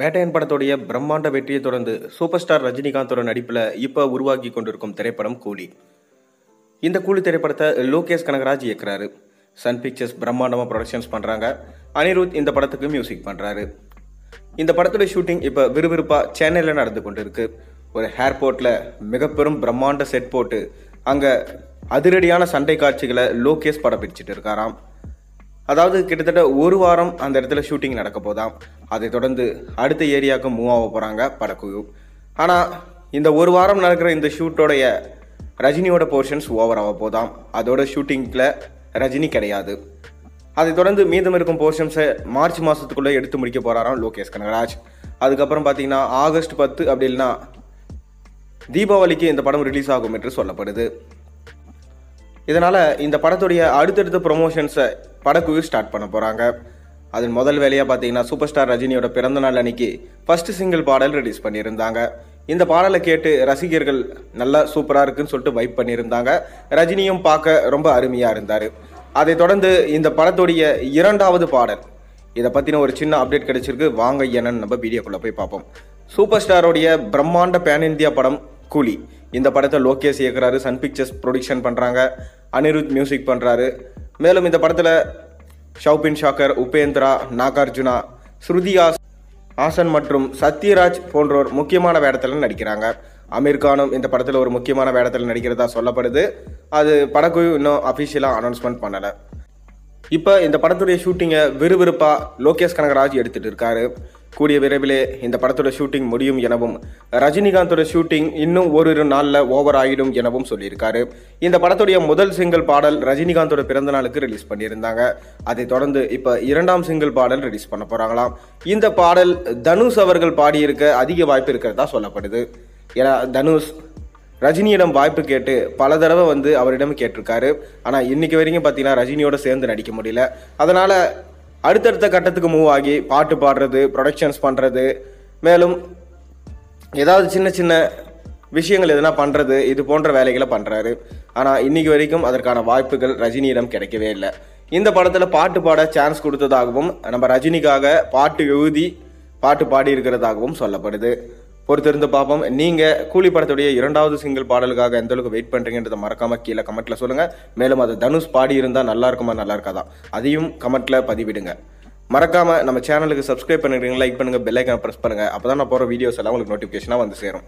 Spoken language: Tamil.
வேட்டையன் படத்துடைய பிரம்மாண்ட வெற்றியை தொடர்ந்து சூப்பர் ஸ்டார் ரஜினிகாந்தோட நடிப்பில் இப்போ உருவாக்கி கொண்டிருக்கும் திரைப்படம் கூலி. இந்த கூலி திரைப்படத்தை லோகேஷ் கனகராஜ் இயக்குறாரு. சன் பிக்சர்ஸ் பிரம்மாண்டமாக ப்ரொடக்ஷன்ஸ் பண்ணுறாங்க. அனிருத் இந்த படத்துக்கு மியூசிக் பண்ணுறாரு. இந்த படத்துடைய ஷூட்டிங் இப்போ விறுவிறுப்பாக சென்னையில் நடந்து கொண்டு இருக்கு. ஒரு ஏர்போர்ட்டில் மிக பெரும் பிரம்மாண்ட செட் போட்டு அங்கே அதிரடியான சண்டை காட்சிகளை லோகேஷ் படம் பிடிச்சிட்டு இருக்காராம். அதாவது கிட்டத்தட்ட ஒரு வாரம் அந்த இடத்துல ஷூட்டிங் நடக்க போதாம். அதை தொடர்ந்து அடுத்த ஏரியாவுக்கு மூவ் ஆக போகிறாங்க படக்குழு. ஆனால் இந்த ஒரு வாரம் நடக்கிற இந்த ஷூட்டோடைய ரஜினியோட போர்ஷன்ஸ் ஓவர் ஆக போதாம். அதோட ஷூட்டிங்கில் ரஜினி கிடையாது. அதை தொடர்ந்து மீதம் இருக்கும் போர்ஷன்ஸை மார்ச் மாதத்துக்குள்ளே எடுத்து முடிக்க போகிறாராம் லோகேஷ் கனகராஜ். அதுக்கப்புறம் பார்த்தீங்கன்னா ஆகஸ்ட் 10 அப்படி இல்லைன்னா தீபாவளிக்கு இந்த படம் ரிலீஸ் ஆகும் என்று சொல்லப்படுது. இதனால் இந்த படத்துடைய அடுத்தடுத்த ப்ரொமோஷன்ஸை படக்குழு ஸ்டார்ட் பண்ண போகிறாங்க. அதன் முதல் வேலையாக பார்த்தீங்கன்னா சூப்பர் ஸ்டார் ரஜினியோட பிறந்த நாள் அன்னைக்கு ஃபர்ஸ்ட் சிங்கிள் பாடல் ரிலீஸ் பண்ணியிருந்தாங்க. இந்த பாடலை கேட்டு ரசிகர்கள் நல்லா சூப்பராக இருக்குன்னு சொல்லிட்டு வைப் பண்ணியிருந்தாங்க. ரஜினியும் பார்க்க ரொம்ப அருமையாக இருந்தார். அதை தொடர்ந்து இந்த படத்துடைய இரண்டாவது பாடல் இதை பற்றின ஒரு சின்ன அப்டேட் கிடைச்சிருக்கு. வாங்க என்னன்னு நம்ம வீடியோக்குள்ளே போய் பார்ப்போம். சூப்பர் ஸ்டாரோடைய பிரம்மாண்ட பேன் இந்தியா படம் கூலி. இந்த படத்தை லோகேஷ் இயக்குறாரு. சன் பிக்சர்ஸ் ப்ரொடக்ஷன் பண்ணுறாங்க. அனிருத் மியூசிக் பண்ணுறாரு. மேலும் இந்த படத்தில் ஷௌபின் ஷாக்கர், உபேந்திரா, நாகார்ஜுனா, ஸ்ருதிஹாஸ், ஆசன் மற்றும் சத்யராஜ் போன்றோர் முக்கியமான வேடத்தில் நடிக்கிறாங்க. அமீர் கானும் இந்த படத்தில் ஒரு முக்கியமான வேடத்தில் நடிக்கிறதா சொல்லப்படுது. அது படக்குழு இன்னும் அஃபிஷியலாக அனௌன்ஸ்மெண்ட் பண்ணலை. இப்போ இந்த படத்துடைய ஷூட்டிங்கை விறுவிறுப்பாக லோகேஷ் கனகராஜ் எடுத்துகிட்டு இருக்காரு. கூடிய விரைவிலே இந்த படத்தோட ஷூட்டிங் முடியும் எனவும் ரஜினிகாந்தோட ஷூட்டிங் இன்னும் ஒரு நாளில் ஓவர் ஆகிடும் எனவும் சொல்லியிருக்காரு. இந்த படத்துடைய முதல் சிங்கிள் பாடல் ரஜினிகாந்தோட பிறந்த நாளுக்கு ரிலீஸ் பண்ணியிருந்தாங்க. அதை தொடர்ந்து இப்போ இரண்டாம் சிங்கிள் பாடல் ரிலீஸ் பண்ண போகிறாங்களாம். இந்த பாடல் தனுஷ் அவர்கள் பாடியிருக்க அதிக வாய்ப்பு இருக்கிறதா சொல்லப்படுது. ஏன்னா தனுஷ் ரஜினியிடம் வாய்ப்பு கேட்டு பல தடவை அவரிடம் கேட்டிருக்காரு. ஆனால் இன்னைக்கு வரைக்கும் பார்த்தீங்கன்னா ரஜினியோட சேர்ந்து நடிக்க முடியல. அதனால் அடுத்தடுத்த கட்டத்துக்கு மூவ் ஆகி பாட்டு பாடுறது, ப்ரொடக்ஷன்ஸ் பண்ணுறது, மேலும் ஏதாவது சின்ன சின்ன விஷயங்கள் எதனா பண்ணுறது, இது போன்ற வேலைகளை பண்ணுறாரு. ஆனால் இன்னைக்கு வரைக்கும் அதற்கான வாய்ப்புகள் ரஜினியிடம் கிடைக்கவே இல்லை. இந்த படத்தில் பாட்டு பாட சான்ஸ் கொடுத்ததாகவும் நம்ம ரஜினிக்காக பாட்டு எழுதி பாட்டு பாடி இருக்கிறதாகவும் சொல்லப்படுது. பொறுத்திருந்து பார்ப்போம். நீங்கள் கூலி படத்துடைய இரண்டாவது சிங்கிள் பாடலுக்காக எந்த அளவுக்கு வெயிட் பண்ணுறீங்கன்றதை மறக்காமல் கீழே கமெண்ட்டில் சொல்லுங்கள். மேலும் அது தனுஷ் பாடி இருந்தால் நல்லா இருக்குமா நல்லா இருக்காதா அதையும் கமெண்ட்டில் பதிவிடுங்க. மறக்காமல் நம்ம சேனலுக்கு சப்ஸ்கிரைப் பண்ணிடுங்க, லைக் பண்ணுங்கள், பெல் ஐக்கானை ப்ரெஸ் பண்ணுங்கள். அப்போ தான் நான் போகிற வீடியோஸ் எல்லாம் உங்களுக்கு நோட்டிஃபிகேஷனாக வந்து சேரும்.